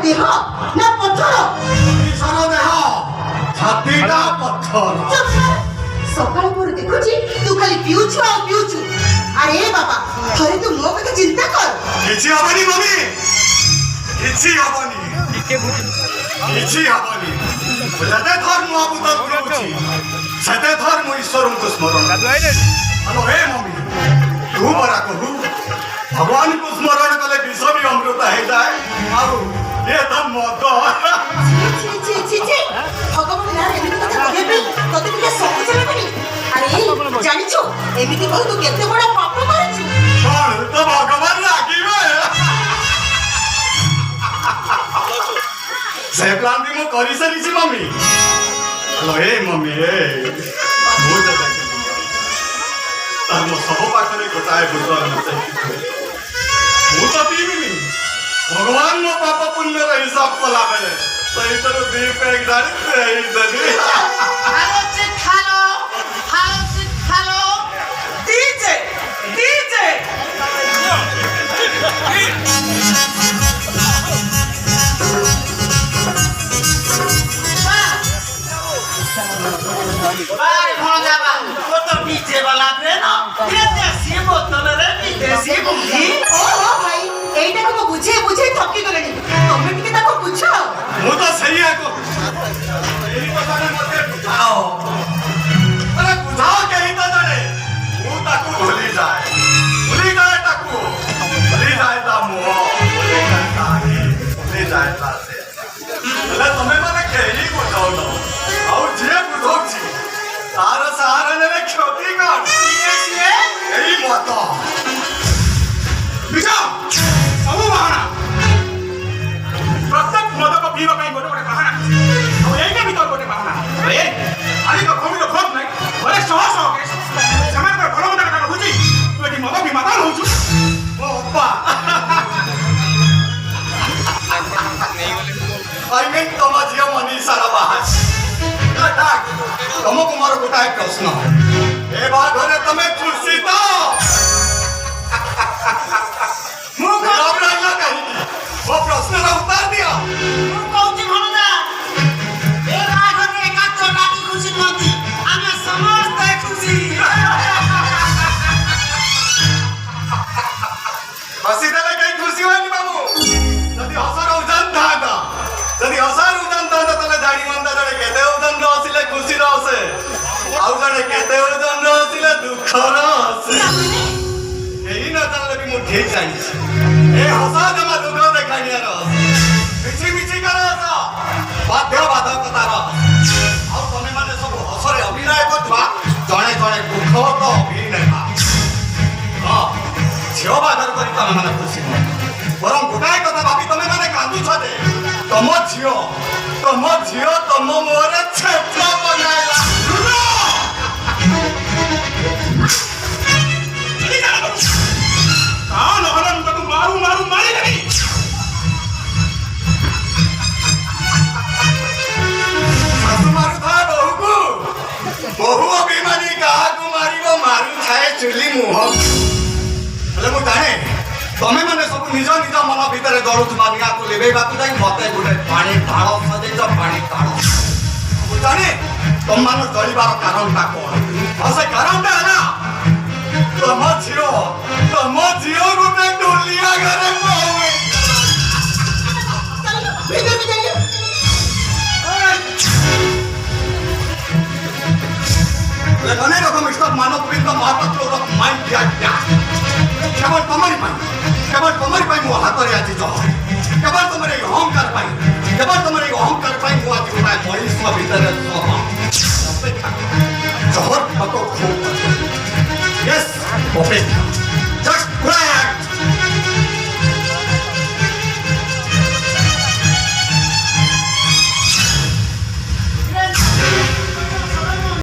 देह ना पत्थर देह छातीटा पत्थर सकाळ पर देखुची तू खाली पिउछु आ पिउछु अरे बाबा थरे तू मो कथा चिंता कर किछि हबनी मम्मी किछि हबनी जते धर्म अबुत करूची सते धर्म ईश्वरଙ୍କୁ स्मरण हेलो हे मम्मी तू बरा कहू भगवान को स्मरण कले विष भी अमृत है जाए आउ ये तो मद छी भगवान ना एमिति कथा कहबी तते के समझ लेबनी अरे जानि छु एमिति कहू तू केते बड़ा पाप करछु कौन तो भगवान लागिबे से प्लान भी मो करी सरी छी मम्मी हेलो हे मम्मी ए मो जता तार सब पाखरे गोटाए भूत मु तो पीबी भगवान मो पाप पुण्य रा हिसाब कला बेले सही तो दीप एक डाली दे दे हालो से खालो डीजे बाय भोजाबा वो तो डीजे वाला रे ना ये देसी बोतल रे देसी बुद्धि ओ भाई एटा को बुझे थकी गलेनी तमे टिके ताको पूछो मु तो सही है को यही तो जाने मते बुझाओ अरे बुझाओ कहीं तो जाने मु ताको भूली जाए ताको भूली जाए ता मुओ भूली जाए ता से अरे तमे माने केही को जाओ न और जे बुझोची तार सहारा ने क्षति कर यही मत बिचा सब बहाना प्रत्येक मद को पीवा ପାଇଁ ଗୋଟେ ଗୋଟେ ବାହାନା ଆଉ ଏଇଟା ବି ତ ଗୋଟେ ବାହାନା ଏ ଆଜି ତ କମିର ଖୋଜ ନାହିଁ ଘରେ ଶହ ଶହ କେସ ସେମାନଙ୍କର ଭଲ ମନ୍ଦ କଥା ବୁଝି ତୁ ଏଠି ମଦ ବି ମାତାଲ ହଉଛୁ ଓ ଅପା ଆଇ ମିନ୍ ତମ ଝିଅ ମନୀଷାର ବାହାସ ତମକୁ ମୋର ଗୋଟାଏ ପ୍ରଶ୍ନ ଏ ବାଘରେ ତମେ ଖୁସି ତ ମୁଁ ଘବରାଇଲା କାହିଁକି ମୋ ପ୍ରଶ୍ନର ଉତ୍ତର ଦିଅ ମୁଁ କହୁଛି ଭଣଜା ଏ ବାହାଘରରେ ଏକା ତ ଡାକି ଖୁସି ନୁହନ୍ତି ଆମେ ସମସ୍ତେ ଖୁସି ହସିଦେଲେ କେହି ଖୁସି ହୁଏନି ବାବୁ ଯଦି ହସର ଉଜାନ ଥାନ୍ତା ତାହେଲେ ଜାଣିମନ୍ତା ଜଣେ କେତେ ଓଜନର ହସିଲେ ଖୁସିର ହସେ ଆଉ ଜଣେ କେତେ ଓଜନର ହସିଲେ ଦୁଃଖର ହସେ ଏହି ନ ଜାଣିଲେ ବି ମୁଁ ଠିକ ଜାଣିଛି ଏ ହସ ଜମା ଦୁଃଖ ଦେଖାଣିଆର ହସ ମିଛିକର ହସ ବାଧ୍ୟବାଧକତାର ଆଉ ତମେ ମାନେ ସବୁ ହସରେ ଅଭିନୟ କରୁଥିବା ଜଣେ ଜଣେ ଦୁଃଖତ ଅଭିନେତା ହଁ ଝିଅ ବାହାଘର କରି ତମେ ମାନେ ଖୁସି ନୁହଁ ବରଂ ଗୋଟାଏ କଥା ଭାବି ତମେ ମାନେ କାନ୍ଦୁଛ ଯେ ତମ ଝିଅ ତମ ମୁହଁରେ ଛେପ ବନାଇଲା ନହେଲେ ମୁଁ ତାକୁ ମାରିଦେବି ଶାଶୁ ମାରୁଥାଏ ବୋହୂକୁ ବୋହୂ ଅଭିମାନୀ କାହାକୁ ମାରିବ ମାରୁଥାଏ ଚୁଲି ମୁହଁ ହେଲେ ମୁଁ ଜାଣେ ତମେ ମାନେ ସବୁ ନିଜ ନିଜ ମନ ଭିତରେ ଦଳୁଥିବା ନିଆଁକୁ ଲିଭେଇବାକୁ ଯାଇ ମତେ ଗୋଟେ ପାଣି ଢାଳ ସଜେଇଛ ପାଣି ଢାଳ ମୁଁ ଜାଣେ ତମମାନ ଜଳିବାର କାରଣଟା କଣ ଆଉ ସେ କାରଣଟା ହେଲା ତମ ଝିଅ ଗୋଟେ ଢୋଲିଆ ଘରେ ଅନେକ ରକମ ମିଷ୍ଟର ମାନବବିନ୍ଦ ମହାପାତ୍ରର ମାଇଣ୍ଡ କେବଳ ତମରି ପାଇଁ ମୋ ହାତରେ ଆଜି ଜହର କେବଳ ତମର ଏଇ ଅହଙ୍କାର ପାଇଁ ମୁଁ ଆଜି ଗୋଟାଏ ମଣିଷ ଭିତରେ ଅପେକ୍ଷା ଜହର ଠକ ଅପେକ୍ଷା